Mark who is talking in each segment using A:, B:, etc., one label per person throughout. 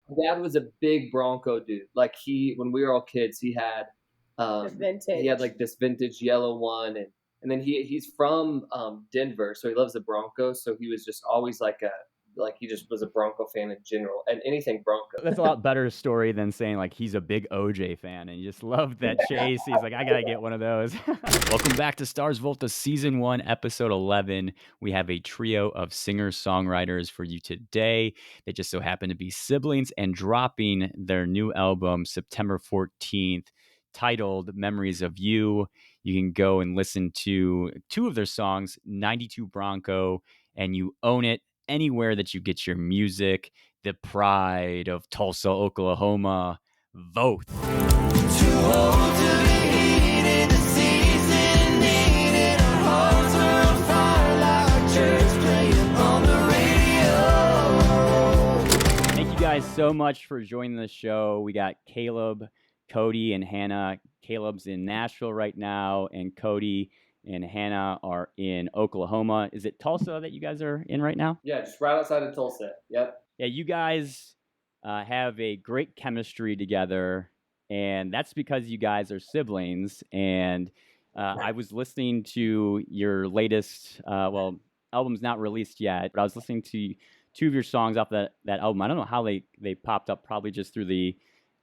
A: Dad was a big Bronco dude. Like when we were all kids,
B: The
A: he had
B: vintage.
A: like this vintage yellow one, and then he's from Denver, so he loves the Broncos. So he was just always like he just was a Bronco fan in general, and anything Bronco.
C: That's a lot better story than saying like he's a big OJ fan and he just loved that chase. He's like, I gotta get one of those. Welcome back to Stars Volta Season 1, Episode 11. We have a trio of singer-songwriters for you today. They just so happen to be siblings and dropping their new album September 14th, titled Memories of You. You can go and listen to two of their songs, 92 Bronco and You Own It, anywhere that you get your music. The pride of Tulsa, Oklahoma, Voth. Too old to be heated, the season needed, our hearts were on fire like our church playing on the radio. Thank you guys so much for joining the show. We got Caleb, Cody, and Hannah. Caleb's in Nashville right now, and Cody and Hannah are in Oklahoma. Is it Tulsa that you guys are in right now?
A: Yeah, just right outside of Tulsa. Yep.
C: Yeah, you guys have a great chemistry together, and that's because you guys are siblings. And I was listening to your latest, album's not released yet, but I was listening to two of your songs off that album. I don't know how they popped up, probably just through the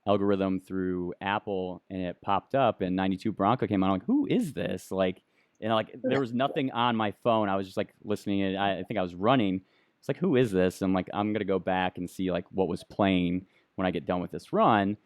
C: algorithm through Apple, and it popped up, and 92 Bronco came on. I'm like, who is this? Like, there was nothing on my phone. I was just like listening, and I think I was running. It's like, who is this? I'm like, I'm gonna go back and see like what was playing when I get done with this run.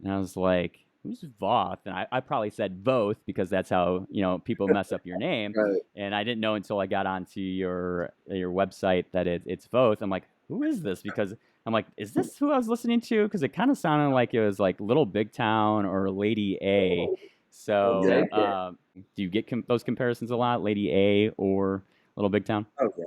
C: And I was like, who's Voth? And I probably said Voth because that's how people mess up your name.
D: Right.
C: And I didn't know until I got onto your website that it's Voth. I'm like, who is this? Because I'm like, is this who I was listening to? Because it kind of sounded like it was like Little Big Town or Lady A. So do you get those comparisons a lot, Lady A or Little Big Town?
D: Oh, yeah.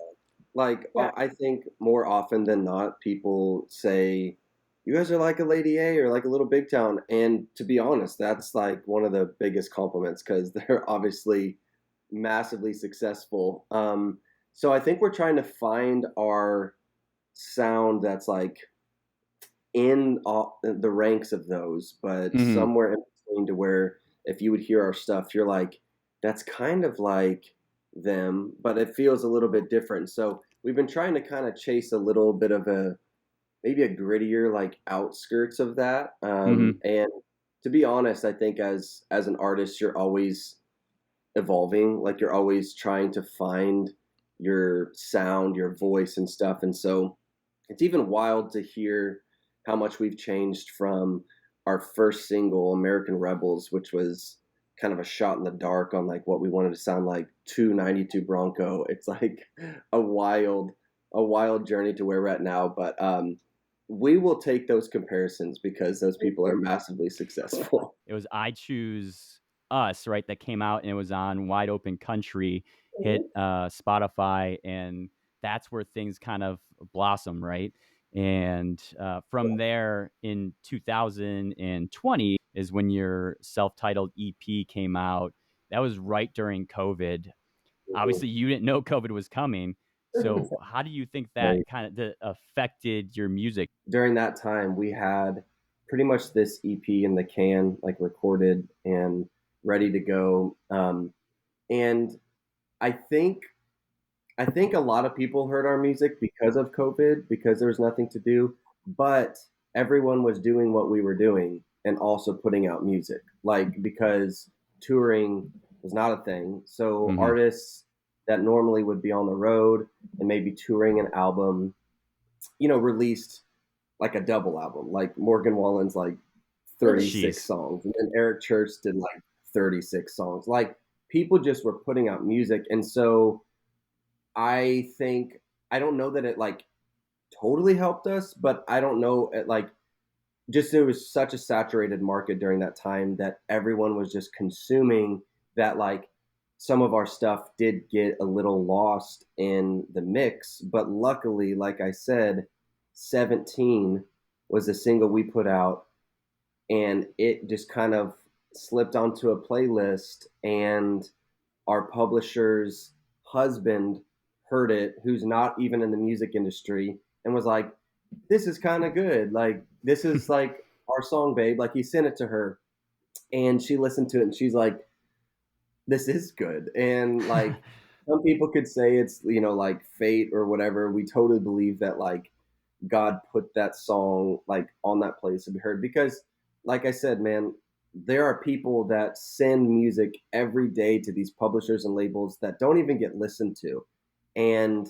D: Like,
B: Yeah.
D: I think more often than not, people say, you guys are like a Lady A or like a Little Big Town. And to be honest, that's like one of the biggest compliments because they're obviously massively successful. So I think we're trying to find our sound that's like in the ranks of those, but somewhere in between to where if you would hear our stuff, you're like, that's kind of like them, but it feels a little bit different. So we've been trying to kind of chase a little bit of maybe a grittier like outskirts of that. And to be honest, I think as an artist, you're always evolving. Like you're always trying to find your sound, your voice, and stuff. And so it's even wild to hear how much we've changed from our first single, American Rebels, which was kind of a shot in the dark on like what we wanted to sound like, to 92 Bronco. It's like a wild journey to where we're at now. But we will take those comparisons because those people are massively successful.
C: It was I Choose Us, right? That came out and it was on Wide Open Country, hit Spotify, and that's where things kind of blossom, right? And from there in 2020 is when your self-titled EP came out. That was right during COVID. Obviously, you didn't know COVID was coming. So how do you think that kind of affected your music?
D: During that time, we had pretty much this EP in the can, like recorded and ready to go. And I think a lot of people heard our music because of COVID, because there was nothing to do, but everyone was doing what we were doing and also putting out music, like because touring was not a thing. So artists that normally would be on the road and maybe touring an album, released like a double album, like Morgan Wallen's like 36 songs, and then Eric Church did like 36 songs. Like people just were putting out music, and so I don't know that it like totally helped us, but I don't know it like just there was such a saturated market during that time that everyone was just consuming that like some of our stuff did get a little lost in the mix, but luckily, like I said, 17 was a single we put out and it just kind of slipped onto a playlist and our publisher's husband heard it, who's not even in the music industry, and was like, this is kind of good. Like, this is like our song, babe. Like he sent it to her, and she listened to it, and she's like, this is good. And like some people could say it's, like fate or whatever. We totally believe that like God put that song like on that place to be heard because, like I said, man, there are people that send music every day to these publishers and labels that don't even get listened to. And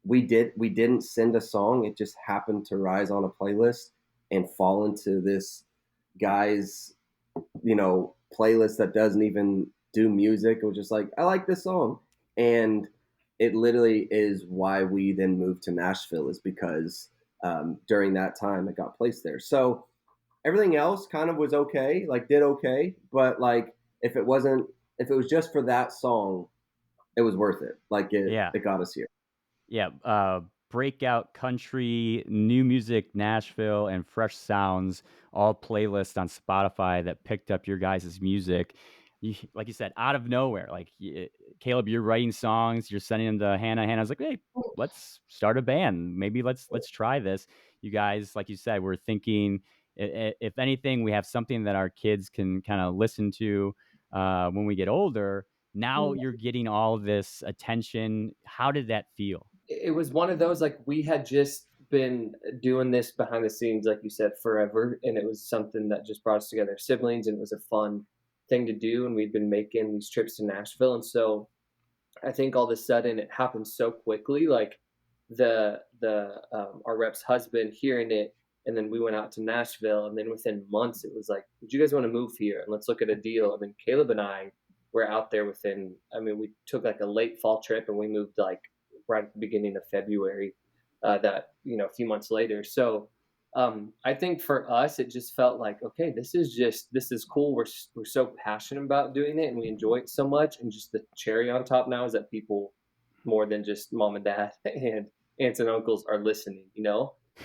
D: we didn't send a song. It just happened to rise on a playlist and fall into this guy's, playlist that doesn't even do music. It was just like, I like this song. And it literally is why we then moved to Nashville, is because during that time it got placed there. So everything else kind of was okay, like did okay. But like if it was just for that song, it was worth it. Like
C: Yeah.
D: it got us here.
C: Yeah, breakout country, new music, Nashville, and fresh sounds, all playlists on Spotify that picked up your guys' music. Like you said, out of nowhere. Like Caleb, you're writing songs, you're sending them to Hannah. Hannah's like, "Hey, let's start a band. Maybe let's try this." You guys, like you said, we're thinking, if anything, we have something that our kids can kind of listen to when we get older. Now you're getting all this attention. How did that feel?
A: It was one of those, like, we had just been doing this behind the scenes, like you said, forever, and it was something that just brought us together, siblings, and it was a fun thing to do, and we'd been making these trips to Nashville, and so I think all of a sudden it happened so quickly. Like the our rep's husband hearing it, and then we went out to Nashville, and then within months it was like, "Would you guys want to move here and let's look at a deal?" I mean, Caleb and I were out there within. I mean, we took like a late fall trip, and we moved like right at the beginning of February. That a few months later. So I think for us, it just felt like, okay, this is cool. We're so passionate about doing it, and we enjoy it so much. And just the cherry on top now is that people, more than just mom and dad and aunts and uncles, are listening.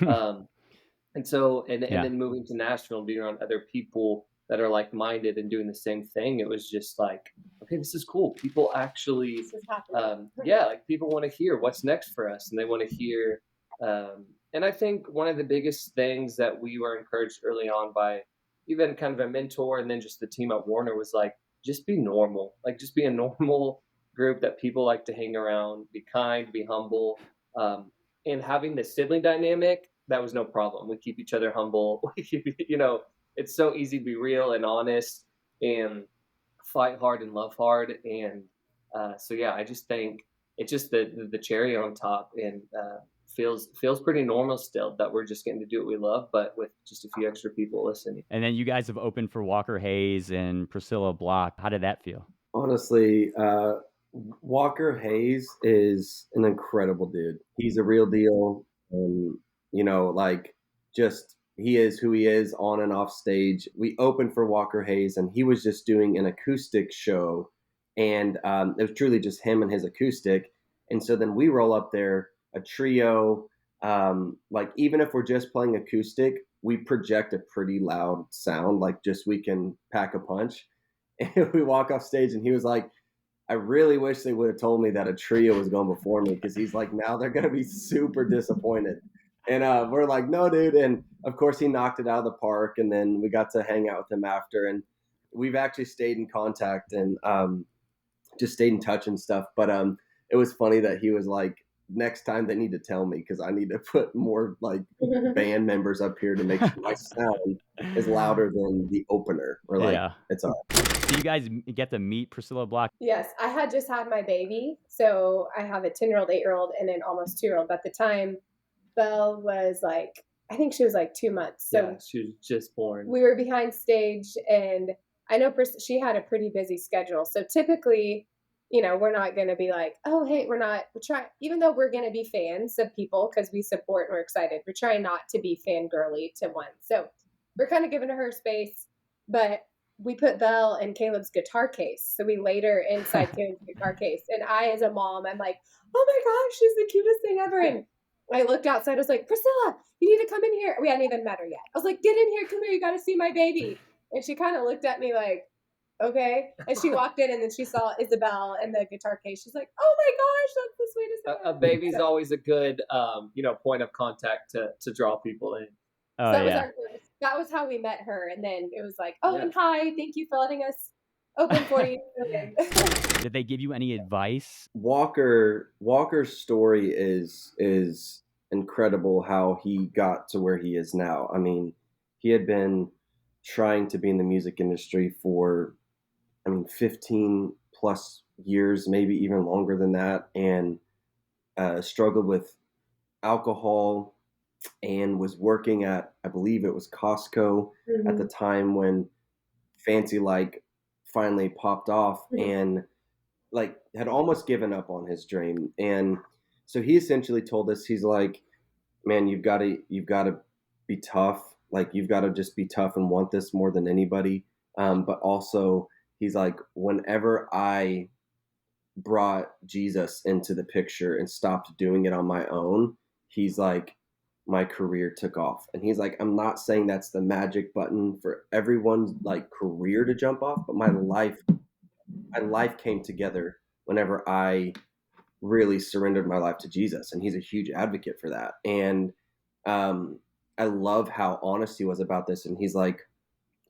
A: Um, and so and
C: Yeah.
A: then moving to Nashville and being around other people that are like minded and doing the same thing, it was just like, okay, this is cool. People actually,
B: This is happening.
A: yeah, like people want to hear what's next for us, and they want to hear. And I think one of the biggest things that we were encouraged early on by even kind of a mentor and then just the team at Warner was like, just be normal, like just be a normal group that people like to hang around, be kind, be humble. And having the sibling dynamic, that was no problem. We keep each other humble. We keep, it's so easy to be real and honest and fight hard and love hard. And so yeah, I just think it's just the cherry on top, and feels pretty normal still that we're just getting to do what we love, but with just a few extra people listening.
C: And then you guys have opened for Walker Hayes and Priscilla Block. How did that feel?
D: Honestly, Walker Hayes is an incredible dude. He's a real deal. Like just he is who he is on and off stage. We opened for Walker Hayes, and he was just doing an acoustic show, and it was truly just him and his acoustic. And so then we roll up there, a trio. Like even if we're just playing acoustic, we project a pretty loud sound, like just we can pack a punch. And we walk off stage, and he was like, I really wish they would have told me that a trio was going before me, because he's like, now they're going to be super disappointed. And we're like, no, dude. And of course, he knocked it out of the park. And then we got to hang out with him after. And we've actually stayed in contact and just stayed in touch and stuff. But it was funny that he was like, next time they need to tell me, because I need to put more like band members up here to make sure my sound is louder than the opener. Or like,
C: Yeah.
D: it's all right.
C: So you guys get to meet Priscilla Block.
B: Yes, I had just had my baby. So I have a 10-year-old, 8-year-old, and an almost 2-year-old. But at the time, Belle was like, I think she was like 2 months. So
A: Yeah, she was just born.
B: we were behind stage, and I know she had a pretty busy schedule. So typically, we're not going to be like, oh, hey, we're trying, even though we're going to be fans of people because we support and we're excited, we're trying not to be fangirly to one. So we're kind of giving her space, but we put Belle in Caleb's guitar case. So we laid her inside Caleb's guitar case. And I, as a mom, I'm like, oh my gosh, she's the cutest thing ever. And I looked outside. I was like, Priscilla, you need to come in here. We hadn't even met her yet. I was like, get in here. Come here. You got to see my baby. And she kind of looked at me like, okay. And she walked in, and then she saw Isabel in the guitar case. She's like, oh my gosh, that's the sweetest thing.
A: A baby's always a good, point of contact to draw people in.
C: Oh
B: that was
C: yeah.
B: our first. That was how we met her, and then it was like, oh,
A: Yeah.
B: and hi, thank you for letting us open for you.
C: Did they give you any advice?
D: Walker's story is incredible how he got to where he is now. I mean, he had been trying to be in the music industry for, I mean, 15 plus years, maybe even longer than that, and struggled with alcohol and was working at, I believe it was Costco at the
B: Mhm,
D: time when Fancy Like finally popped off,
B: mhm,
D: and like had almost given up on his dream. And so he essentially told us, he's like, man, you've got to be tough. Like you've got to just be tough and want this more than anybody. But also he's like, whenever I brought Jesus into the picture and stopped doing it on my own, he's like, my career took off. And he's like, I'm not saying that's the magic button for everyone's like career to jump off, but my life came together whenever I really surrendered my life to Jesus, and he's a huge advocate for that. And um, I love how honest he was about this. And he's like,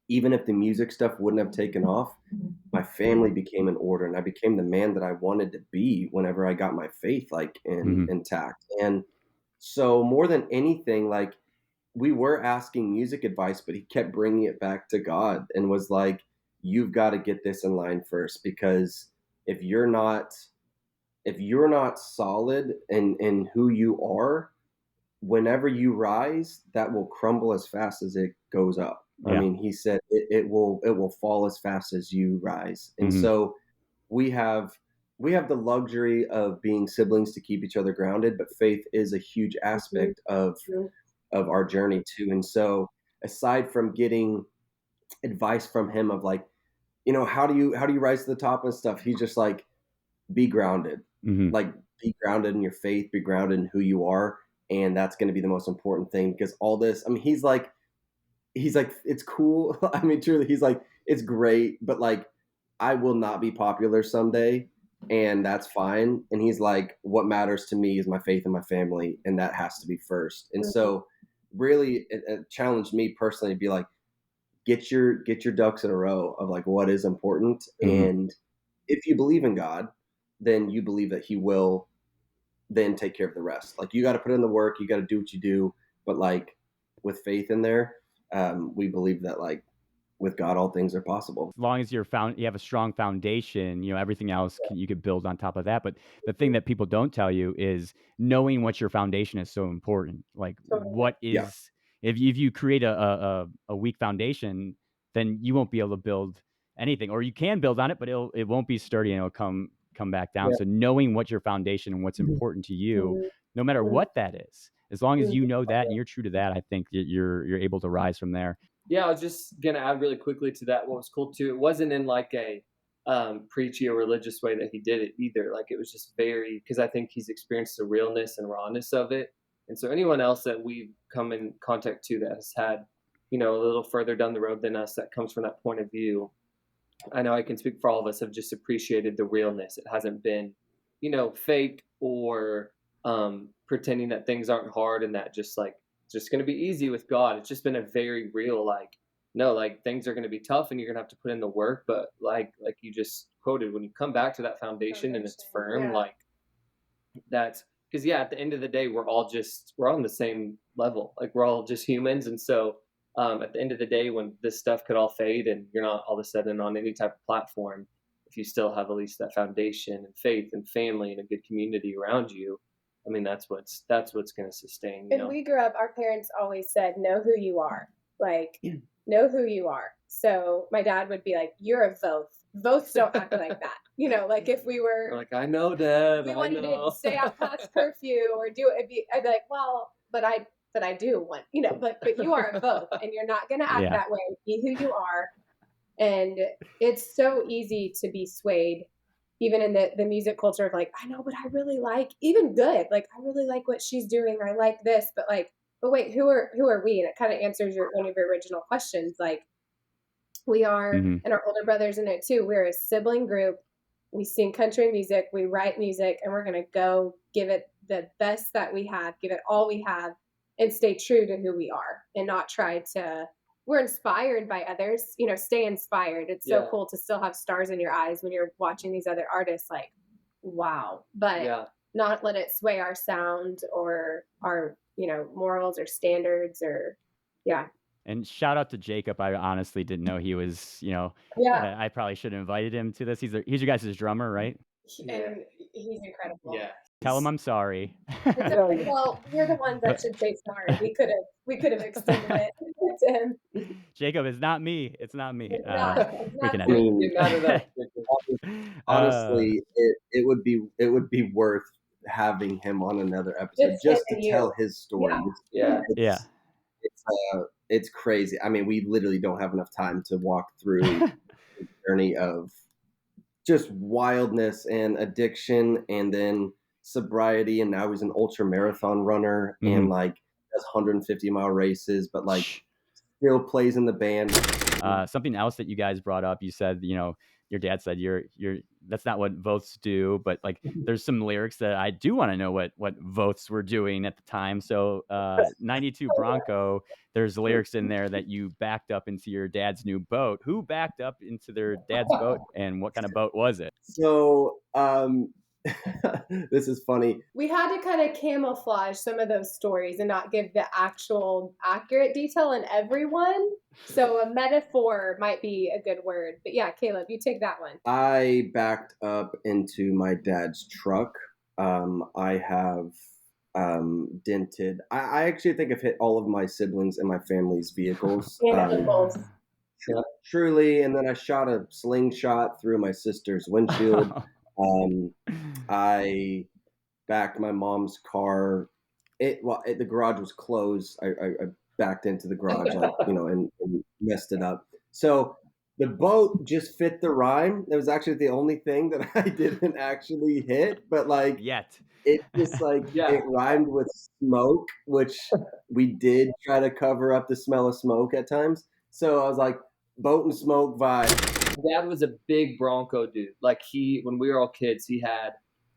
D: even if the music stuff wouldn't have taken off, my family became in order, and I became the man that I wanted to be whenever I got my faith like
C: Hmm.
D: intact. And so more than anything, like we were asking music advice, but he kept bringing it back to God and was like, you've got to get this in line first, because if you're not if you're not solid in who you are, whenever you rise, that will crumble as fast as it goes up. I
C: Yeah.
D: mean, he said it will fall as fast as you rise. And
C: Hmm.
D: so we have we have the luxury of being siblings to keep each other grounded, but faith is a huge
B: mhm,
D: aspect of
B: mhm,
D: our journey too. And so aside from getting advice from him of like, how do you rise to the top and stuff, he's just like, be grounded.
C: Hmm.
D: Like, be grounded in your faith, be grounded in who you are, and that's going to be the most important thing. Because all this, I mean, he's like, it's cool. I mean, truly, he's like, it's great, but like, I will not be popular someday, and that's fine. And he's like, what matters to me is my faith and my family, and that has to be first. And
B: mhm,
D: so, really, it challenged me personally to be like, get your ducks in a row of like what is important.
C: Hmm.
D: And if you believe in God, then you believe that He will then take care of the rest. Like you got to put in the work, you got to do what you do, but like with faith in there, we believe that like with God, all things are possible.
C: As long as you have a strong foundation, everything else you could build on top of that. But the thing that people don't tell you is knowing what your foundation is so important. Like,
B: totally.
C: what
D: Yeah,
C: is if you create a weak foundation, then you won't be able to build anything, or you can build on it, but it won't be sturdy and it'll come back down.
A: Yeah.
C: So knowing what your foundation and what's important to you,
B: Mhm,
C: no matter
B: mhm,
C: what that is, as long as you
B: mhm,
C: know that and you're true to that, I think that you're able to rise from there.
A: Yeah, I was just gonna add really quickly to that. What was cool too, it wasn't in like a preachy or religious way that he did it either. Like it was just very, because I think he's experienced the realness and rawness of it. And so anyone else that we've come in contact to that has had, a little further down the road than us that comes from that point of view, I know I can speak for all of us, have just appreciated the realness. It hasn't been, fake or pretending that things aren't hard and that just going to be easy with God. It's just been a very real, like, no, like things are going to be tough and you're going to have to put in the work. But like you just quoted, when you come back to that foundation and it's
B: foundation,
A: firm,
B: yeah,
A: like that's because yeah, at the end of the day, we're all on the same level. Like we're all just humans, and so at the end of the day, when this stuff could all fade and you're not all of a sudden on any type of platform, if you still have at least that foundation and faith and family and a good community around you, I mean that's what's going to sustain.
B: and we grew up, our parents always said, "Know who you are." Like,
D: yeah,
B: know who you are. So my dad would be like, "You're a Voth. Voths don't act like that." Like if we
A: We're
B: were
A: like, I know, Dad,
B: we
A: I
B: wanted to
A: know.
B: stay out past curfew or do it, I'd be like, "Well, but I do want, but you are a Voth and you're not going to act
C: Yeah.
B: that way. Be who you are." And it's so easy to be swayed even in the music culture of like, I know, but I really like, even good, like I really like what she's doing, I like this, but like, but wait, who are we? And it kind of answers one of your original questions. Like, we are,
C: Hmm.
B: and our older brothers in it too, we're a sibling group. We sing country music, we write music, and we're going to go give it the best that we have, give it all we have. and stay true to who we are and not try to. We're inspired by others, stay inspired. It's so
A: Yeah.
B: cool to still have stars in your eyes when you're watching these other artists, like, wow. But
A: Yeah.
B: not let it sway our sound or our, morals or standards or, yeah.
C: And shout out to Jacob. I honestly didn't know he was,
B: Yeah.
C: I probably should have invited him to this. He's your guys' drummer, right?
A: Yeah.
B: And he's incredible.
A: Yeah.
C: Tell him I'm sorry.
B: It's okay. Well, we're the ones that should say sorry. We could have extended it to him.
C: Jacob, it's not me. It's not me.
B: It's not. It's
C: We
B: not
C: can
D: I
C: edit.
D: mean,
A: Get out of that.
D: honestly, it would be worth having him on another episode
B: Just
D: just
B: him
D: to
B: and you.
D: tell his story.
B: Yeah.
A: Yeah.
C: Yeah.
D: It's crazy. I mean, we literally don't have enough time to walk through the journey of just wildness and addiction, and then sobriety, and now he's an ultra marathon runner and like does 150-mile races, but like still plays in the band.
C: Something else that you guys brought up, you said, your dad said you're that's not what Voths do, but like there's some lyrics that I do want to know what Voths were doing at the time. So 92 Bronco, there's lyrics in there that you backed up into your dad's new boat. Who backed up into their dad's boat, and what kind of boat was it?
D: So this is funny.
B: We had to kind of camouflage some of those stories and not give the actual accurate detail in everyone. So a metaphor might be a good word. But yeah, Caleb, you take that one.
D: I backed up into my dad's truck. I have dented. I actually think I've hit all of my siblings and my family's vehicles. Truly, and then I shot a slingshot through my sister's windshield. I backed my mom's car. The garage was closed. I backed into the garage, and messed it up. So the boat just fit the rhyme. That was actually the only thing that I didn't actually hit, but like
C: Yet.
D: it just it rhymed with smoke, which we did try to cover up the smell of smoke at times. So I was like, boat and smoke vibe.
A: Dad was a big Bronco dude. Like when we were all kids, he had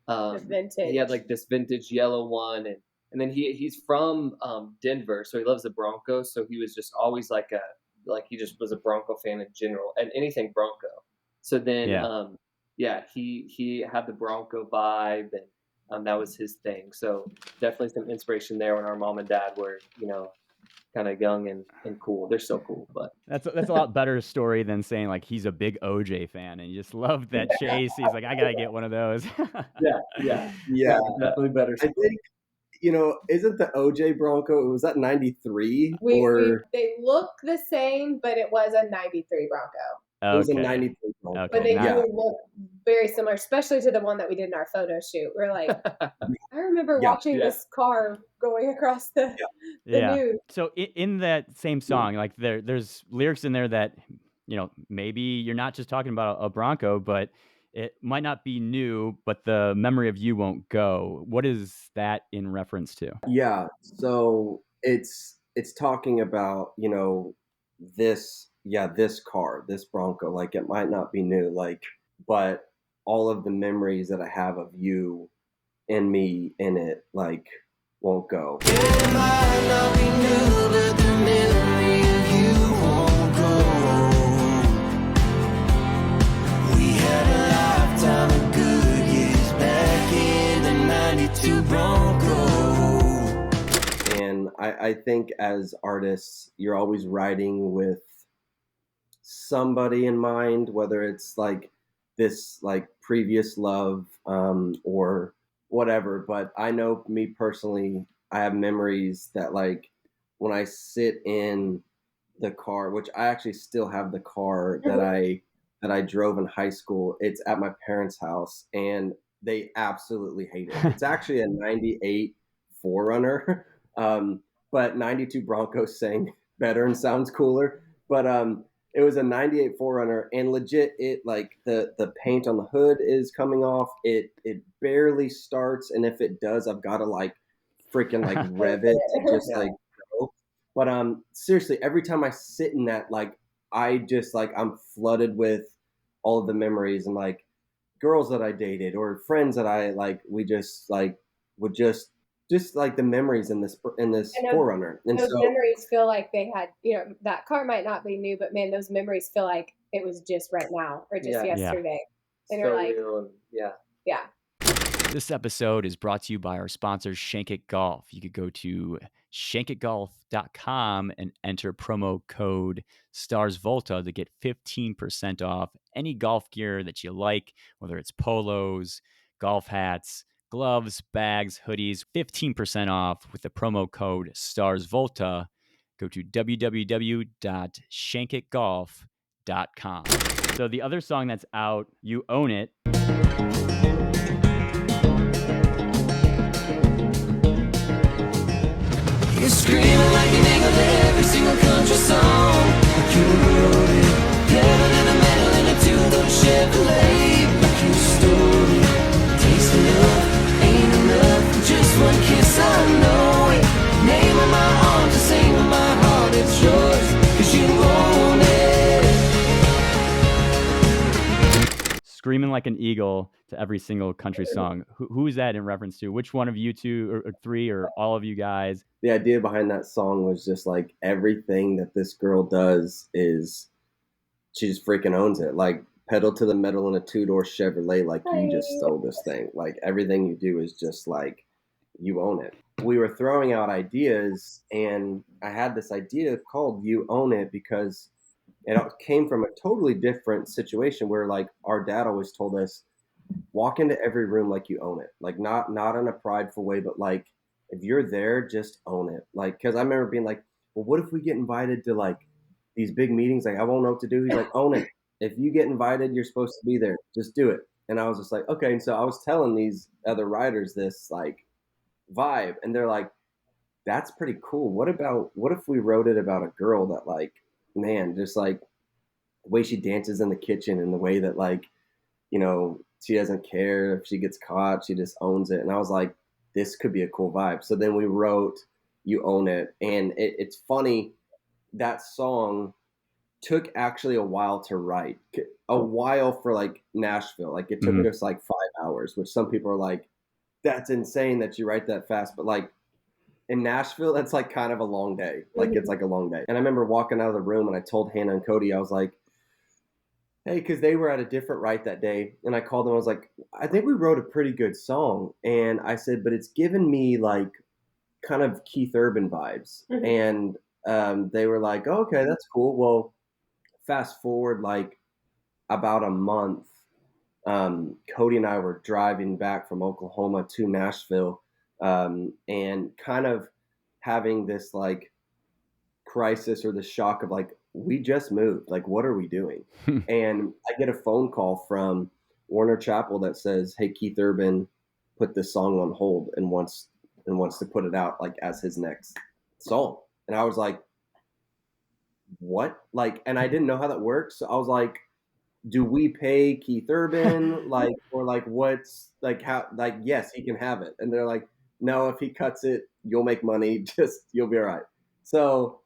B: vintage.
A: He had like this vintage yellow one, and then he's from Denver, so he loves the Broncos. So he was just always he just was a Bronco fan in general, and anything Bronco. So then he had the Bronco vibe, and that was his thing. So definitely some inspiration there when our mom and dad were kind of young and cool. They're so cool, but
C: that's a lot better story than saying like he's a big OJ fan and he just loved that chase. He's like, I gotta get one of those.
A: yeah, definitely better.
D: I think isn't the OJ Bronco? Was that 93
B: they look the same, but it was a 93 Bronco.
D: It was a 93 Bronco.
C: Okay,
B: but they do look very similar, especially to the one that we did in our photo shoot. We're like, I remember watching this car going across the news.
C: So in that same song, like there's lyrics in there that, maybe you're not just talking about a Bronco, but it might not be new, but the memory of you won't go. What is that in reference to?
D: Yeah. So it's talking about, this car, this Bronco, like it might not be new, but all of the memories that I have of you and me in it, won't go.
E: It might not be new, but the memory of you won't go. We had a lifetime of good years back in the 92 Bronco.
D: And I think as artists, you're always writing with somebody in mind, whether it's this previous love or whatever. But I know me personally, I have memories that when I sit in the car, which I actually still have the car that I drove in high school. It's at my parents' house and they absolutely hate it. It's actually a 98 4Runner. But 92 Broncos sang better and sounds cooler. But it was a 98 4Runner, and legit, it the paint on the hood is coming off. It barely starts, and if it does, I've got to freaking rev it to just go. But seriously, every time I sit in that, I just I'm flooded with all of the memories and girls that I dated or friends that I we just would just just like the memories in this
B: And
D: Forerunner. And
B: those
D: so
B: memories feel like they had, that car might not be new, but man, those memories feel like it was just right now or just
A: Yeah.
C: Yeah.
B: yesterday. And
A: So
B: you're like,
A: real, and yeah.
B: yeah.
C: This episode is brought to you by our sponsor, Shank It Golf. You could go to shankitgolf.com and enter promo code STARSVOLTA to get 15% off any golf gear that you like, whether it's polos, golf hats, gloves, bags, hoodies. 15% off with the promo code STARSVOLTA. Go to www.shankitgolf.com. So the other song that's out, You Own It.
E: You're screaming like an eagle to every single country song. Like you wrote it. Devil in the middle in a two-door Chevrolet. Like you stole it. Taste of love ain't enough. Just one kiss, I know it. Name of my arms, the same of my heart. It's yours, 'cause you own it.
C: Screaming like an eagle to every single country song. Who is that in reference to? Which one of you two or three or all of you guys?
D: the idea behind that song was just like everything that this girl does is she just freaking owns it. Like pedal to the metal in a two-door Chevrolet, like you just stole this thing. Like everything you do is just like you own it. We were throwing out ideas, and I had this idea called You Own It because it came from a totally different situation where like our dad always told us, walk into every room like you own it. Like not in a prideful way, but like if you're there, just own it. Like, because I remember being like, well, what if we get invited to like these big meetings? Like, I won't know what to do. He's like, own it. If you get invited, you're supposed to be there. Just do it. And I was just like, okay. And so I was telling these other writers this like vibe, and they're like, that's pretty cool. What if we wrote it about a girl that like, man, just like the way she dances in the kitchen and the way that like, she doesn't care if she gets caught, she just owns it. And I was like, this could be a cool vibe. So then we wrote You Own It. And it's funny, that song took actually a while to write, a while for like Nashville. Like it took us like 5 hours, which some people are like, that's insane that you write that fast. But like in Nashville, that's like kind of a long day. Like it's like a long day. And I remember walking out of the room and I told Hannah and Cody, I was like, hey, because they were at a different write that day. And I called them. I was like, I think we wrote a pretty good song. And I said, but it's given me like kind of Keith Urban vibes. And they were like, oh, okay, that's cool. Well, fast forward like about a month, Cody and I were driving back from Oklahoma to Nashville, and kind of having this like crisis or the shock of like, we just moved. Like, what are we doing? And I get a phone call from Warner Chappell that says, hey, Keith Urban put this song on hold and wants to put it out like as his next song. And I was like, what? Like, and I didn't know how that works. So I was like, do we pay Keith Urban? Like, or like, what's like, how, like, yes, he can have it. And they're like, no, if he cuts it, you'll make money. Just, you'll be all right. So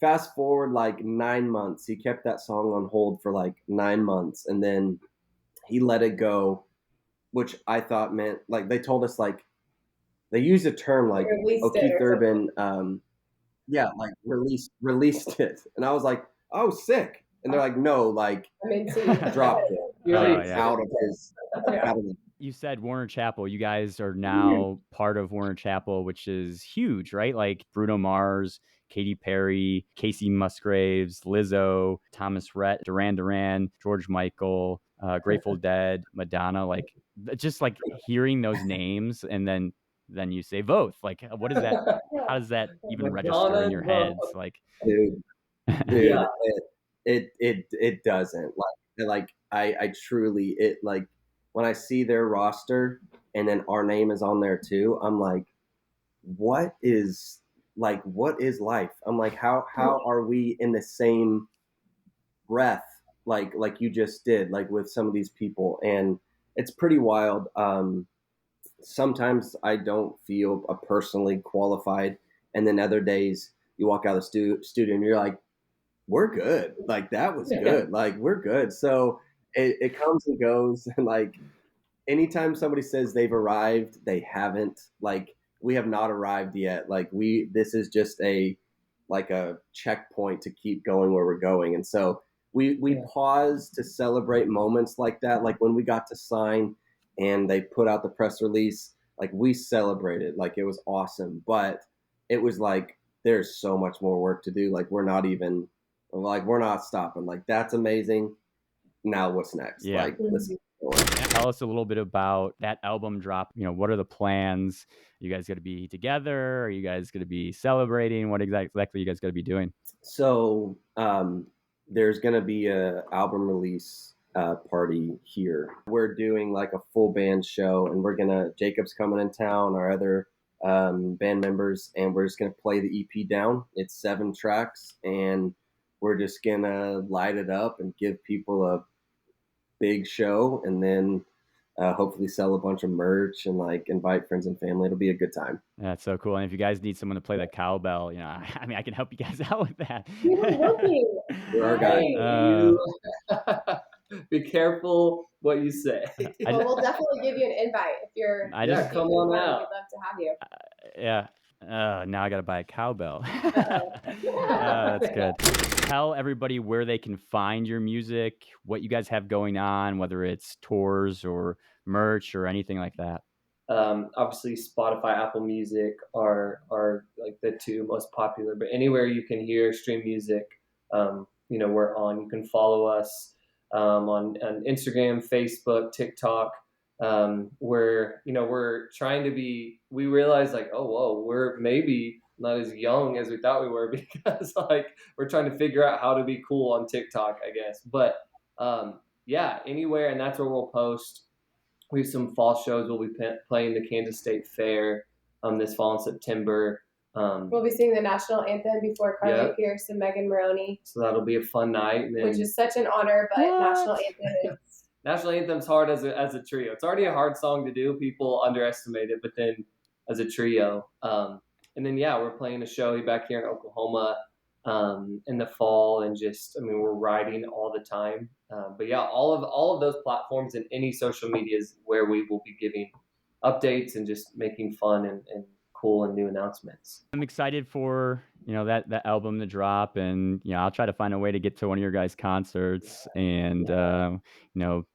D: fast forward like 9 months, he kept that song on hold for like 9 months. And then he let it go, which I thought meant like, they told us like, they used a term like, oh, Keith Urban, yeah, like released it. And I was like, oh, sick. And they're like, no, like dropped it out of his. Out of his.
C: You said Warner Chappell. You guys are now part of Warner Chappell, which is huge, right? Like Bruno Mars, Katy Perry, Casey Musgraves, Lizzo, Thomas Rhett, Duran Duran, George Michael, Grateful Dead, Madonna. Like just like hearing those names, and then you say Voth. Like, what is that? How does that even register in your heads? Like,
D: dude,
A: Yeah.
D: it doesn't. Like I truly, it like when I see their roster and then our name is on there too, I'm like, what is life? I'm like, how are we in the same breath like you just did, like with some of these people? And it's pretty wild. Sometimes I don't feel personally qualified, and then other days you walk out of the studio and you're like, we're good. Like that was good. Like we're good. So it comes and goes. And like anytime somebody says they've arrived, they haven't. Like we have not arrived yet. Like this is just a checkpoint to keep going where we're going. And so we pause to celebrate moments like that. Like when we got to sign and they put out the press release, like we celebrated, like it was awesome. But it was like, there's so much more work to do. Like we're not stopping. Like that's amazing. Now what's next?
C: Yeah.
D: Like let's
C: tell us a little bit about that album drop. What are the plans? You guys going to be together? Are you guys going to be celebrating? What exactly you guys going to be doing?
D: So there's going to be a album release party here. We're doing like a full band show, and Jacob's coming in town, our other band members, and we're just going to play the EP down. It's 7 tracks, and we're just going to light it up and give people a big show, and then hopefully sell a bunch of merch and like invite friends and family. It'll be a good time.
C: That's so cool. And if you guys need someone to play the cowbell, I mean, I can help you guys out with that.
B: We were looking.
D: You're our guy.
A: Be careful what you say.
B: Well, we'll definitely give you an invite if you're.
A: Come on out.
B: We'd love to have you.
C: Yeah. Now I got to buy a cowbell. That's good. Tell everybody where they can find your music, what you guys have going on, whether it's tours or merch or anything like that.
A: Obviously, Spotify, Apple Music are like the 2 most popular. But anywhere you can stream music, we're on. You can follow us on Instagram, Facebook, TikTok. We're trying to be. We realize like, oh whoa, we're maybe not as young as we thought we were, because like we're trying to figure out how to be cool on TikTok, I guess. But anywhere, and that's where we'll post. We have some fall shows. We'll be playing the Kansas State Fair this fall in September.
B: We'll be singing the national anthem before Carly Pierce and Megan Maroney.
A: So that'll be a fun night. And then,
B: which is such an honor, but national anthem is...
A: National Anthem's hard as a trio. It's already a hard song to do. People underestimate it, but then as a trio. And then, we're playing a show back here in Oklahoma in the fall, and we're writing all the time. But all of those platforms and any social media is where we will be giving updates and just making fun and cool and new announcements.
C: I'm excited for that album to drop, and I'll try to find a way to get to one of your guys' concerts and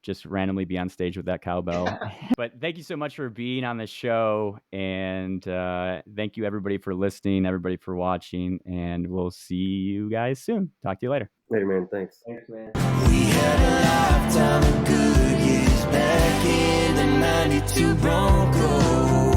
C: just randomly be on stage with that cowbell. But thank you so much for being on the show, and thank you everybody for listening, everybody for watching, and we'll see you guys soon. Talk to you later.
D: Later, man. Thanks.
A: Thanks, man.
E: We had a lifetime of good years back in the '92 Broncos.